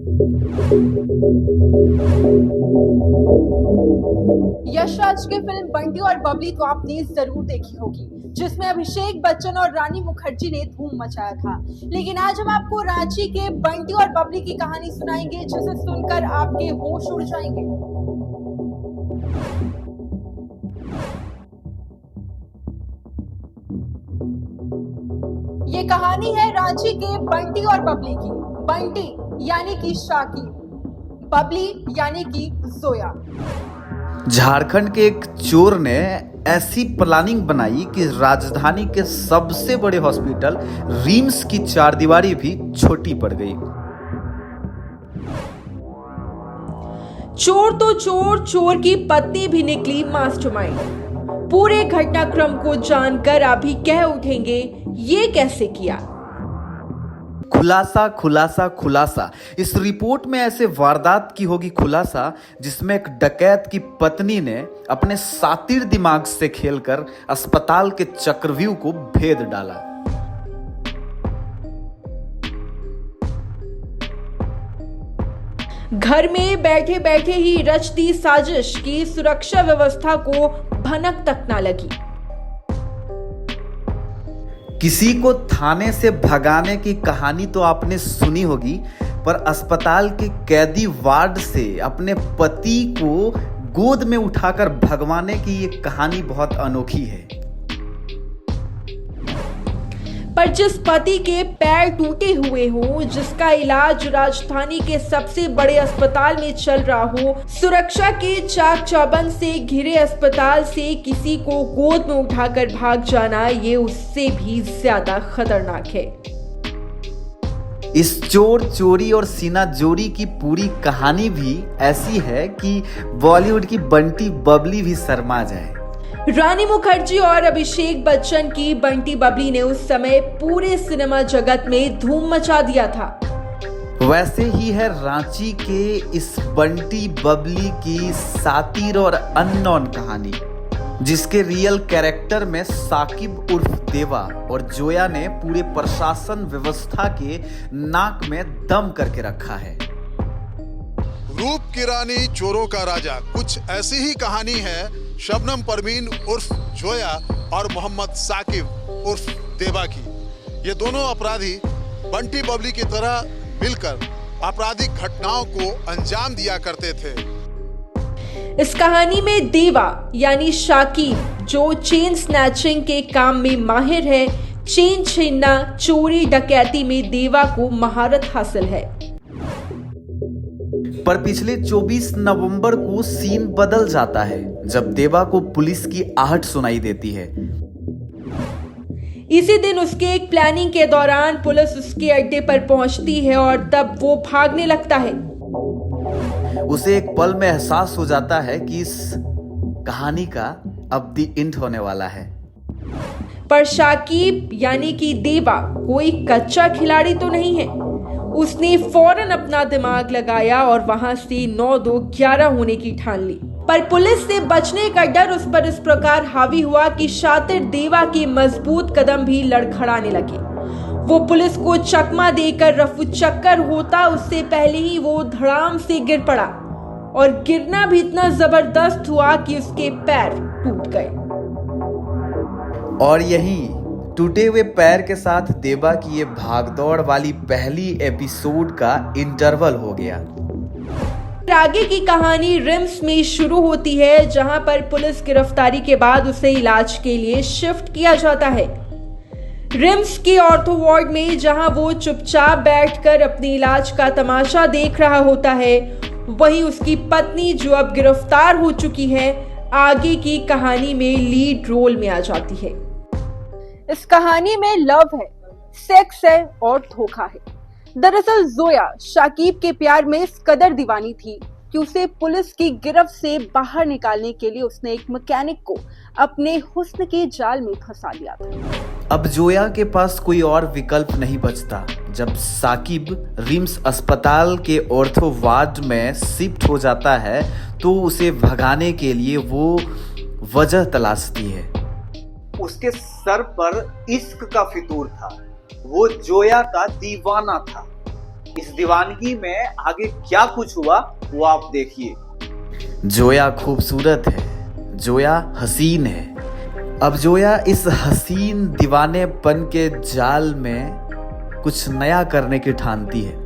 यश राज की फिल्म बंटी और बबली तो आपने जरूर देखी होगी, जिसमें अभिषेक बच्चन और रानी मुखर्जी ने धूम मचाया था। लेकिन आज हम आपको रांची के बंटी और बबली की कहानी सुनाएंगे, जिसे सुनकर आपके होश उड़ जाएंगे। ये कहानी है रांची के बंटी और बबली की। बंटी यानी कि शाकिब, बबली यानी कि जोया। झारखंड के एक चोर ने ऐसी प्लानिंग बनाई कि राजधानी के सबसे बड़े हॉस्पिटल रिम्स की चारदीवारी भी छोटी पड़ गई। चोर तो चोर, चोर की पत्नी भी निकली मास्टरमाइंड। पूरे घटनाक्रम को जानकर आप भी कह उठेंगे, ये कैसे किया? खुलासा खुलासा खुलासा। इस रिपोर्ट में ऐसे वारदात की होगी खुलासा, जिसमें एक डकैत की पत्नी ने अपने सातिर दिमाग से खेलकर अस्पताल के चक्रव्यूह को भेद डाला। घर में बैठे बैठे ही रच दी साजिश की सुरक्षा व्यवस्था को भनक तक ना लगी। किसी को थाने से भगाने की कहानी तो आपने सुनी होगी, पर अस्पताल के कैदी वार्ड से अपने पति को गोद में उठाकर भगवाने की ये कहानी बहुत अनोखी है। पर जिस पति के पैर टूटे हुए हो, जिसका इलाज राजधानी के सबसे बड़े अस्पताल में चल रहा हो, सुरक्षा के चाक चौबंद से घिरे अस्पताल से किसी को गोद में उठाकर भाग जाना, ये उससे भी ज्यादा खतरनाक है। इस चोर चोरी और सीना जोड़ी की पूरी कहानी भी ऐसी है कि बॉलीवुड की बंटी बबली भी शर्मा जाए। रानी मुखर्जी और अभिषेक बच्चन की बंटी बबली ने उस समय पूरे सिनेमा जगत में धूम मचा दिया था। वैसे ही है रांची के इस बंटी बबली की सातिर और अननोन कहानी, जिसके रियल कैरेक्टर में साकिब उर्फ देवा और जोया ने पूरे प्रशासन व्यवस्था के नाक में दम करके रखा है। रूप की रानी चोरों का राजा, कुछ ऐसी ही कहानी है शबनम परवीन उर्फ जोया और मोहम्मद साकिब उर्फ देवा की। ये दोनों अपराधी बंटी बबली की तरह मिलकर आपराधिक घटनाओं को अंजाम दिया करते थे। इस कहानी में देवा यानी शाकिब, जो चेन स्नैचिंग के काम में माहिर है, चेन छीनना, चोरी डकैती में देवा को महारत हासिल है। पर पिछले 24 नवंबर को सीन बदल जाता है, जब देवा को पुलिस की आहट सुनाई देती है। इसी दिन उसके एक प्लानिंग के दौरान पुलिस उसके अड्डे पर पहुंचती है और तब वो भागने लगता है। उसे एक पल में एहसास हो जाता है कि इस कहानी का अब द एंड होने वाला है। पर शाकिब यानी कि देवा कोई कच्चा खिलाड़ी तो नहीं है। उसने फौरन अपना दिमाग लगाया और वहां से 9-2-11 होने की ठान ली। पर पुलिस से बचने का डर उस पर इस प्रकार हावी हुआ कि शातिर देवा के मजबूत कदम भी लड़खड़ाने लगे। वो पुलिस को चकमा देकर रफू चक्कर होता उससे पहले ही वो धड़ाम से गिर पड़ा, और गिरना भी इतना जबरदस्त हुआ कि उसके पैर टूट गए। और यही टूटे हुए पैर के साथ देवा की ये भागदौड़ वाली पहली एपिसोड का इंटरवल हो गया। आगे की कहानी रिम्स में शुरू होती है, जहां पर पुलिस गिरफ्तारी के बाद उसे इलाज के लिए शिफ्ट किया जाता है। रिम्स के ऑर्थो वार्ड में, जहां वो चुपचाप बैठकर अपने इलाज का तमाशा देख रहा होता है, वहीं उसकी पत्नी, जो अब गिरफ्तार हो चुकी है, आगे की कहानी में लीड रोल में आ जाती है। इस कहानी में लव है, सेक्स है और धोखा है। दरअसल जोया शाकिब के प्यार में इस कदर दीवानी थी कि उसे पुलिस की गिरफ्त से बाहर निकालने के लिए उसने एक मैकेनिक को अपने हुस्न के जाल में फंसा लिया था। अब जोया के पास कोई और विकल्प नहीं बचता। जब साकिब रिम्स अस्पताल के ऑर्थो वार्ड में शिफ्ट हो जाता है, तो उसे भगाने के लिए वो वजह तलाशती है। उसके सर पर इश्क का फितूर था। वो जोया का दीवाना था। इस दीवानगी में आगे क्या कुछ हुआ वो आप देखिए। जोया खूबसूरत है, जोया हसीन है। अब जोया इस हसीन दीवानेपन के जाल में कुछ नया करने की ठानती है।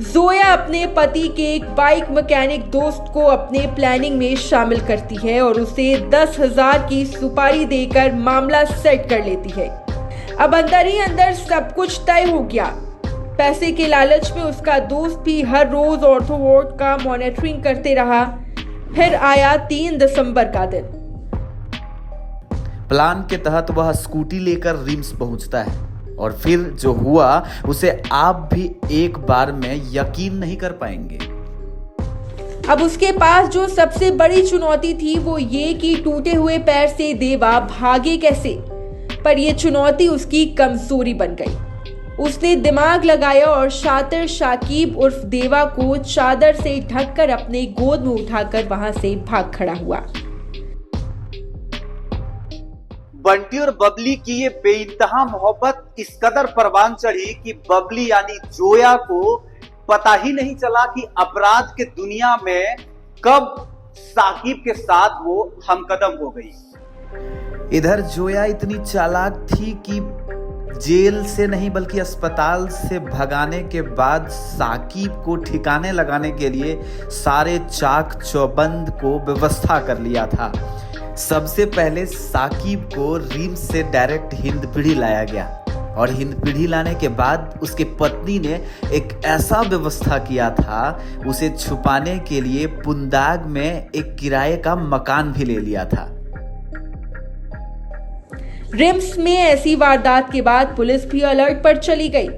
जोया अपने पति के एक बाइक मैकेनिक दोस्त को अपने प्लानिंग में शामिल करती है और उसे 10,000 की सुपारी देकर मामला सेट कर लेती है। अब अंदर ही अंदर सब कुछ तय हो गया। पैसे के लालच में उसका दोस्त भी हर रोज ऑर्थो वार्ड का मॉनिटरिंग करते रहा। फिर आया 3 दिसंबर का दिन। प्लान के तहत वह स्कूटी लेकर रिम्स पहुंचता है और फिर जो हुआ उसे आप भी एक बार में यकीन नहीं कर पाएंगे। अब उसके पास जो सबसे बड़ी चुनौती थी वो ये कि टूटे हुए पैर से देवा भागे कैसे। पर यह चुनौती उसकी कमजोरी बन गई। उसने दिमाग लगाया और शातिर शाकिब उर्फ देवा को चादर से ढककर अपने गोद में उठाकर वहां से भाग खड़ा हुआ। बंटी और बबली की ये बेइंतहा मोहब्बत इस कदर परवान चढ़ी कि बबली यानी जोया को पता ही नहीं चला कि अपराध के दुनिया में कब साकिब के साथ वो हमकदम हो गई। इधर जोया इतनी चालाक थी कि जेल से नहीं बल्कि अस्पताल से भगाने के बाद साकिब को ठिकाने लगाने के लिए सारे चाक चौबंद को व्यवस्था कर लिया था। सबसे पहले साकिब को रिम्स से डायरेक्ट हिंदपीढ़ी लाया गया और हिंदपीढ़ी लाने के बाद उसके पत्नी ने एक ऐसा व्यवस्था किया था, उसे छुपाने के लिए पुंदाग में एक किराए का मकान भी ले लिया था। रिम्स में ऐसी वारदात के बाद पुलिस भी अलर्ट पर चली गई।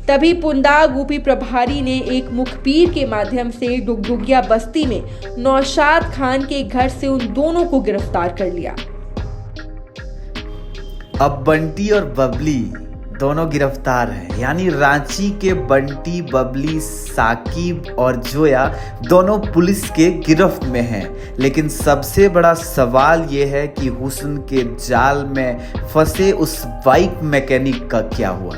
तभी पुंदाग यूपी प्रभारी ने एक मुखबिर के माध्यम से डुगडुगिया बस्ती में नौशाद खान के घर से उन दोनों को गिरफ्तार कर लिया। अब बंटी और बबली दोनों गिरफ्तार हैं, यानी रांची के बंटी, बबली, साकिब और जोया दोनों पुलिस के गिरफ्त में हैं। लेकिन सबसे बड़ा सवाल यह है कि हुस्न के जाल में फंसे उस बाइक मैकेनिक का क्या हुआ।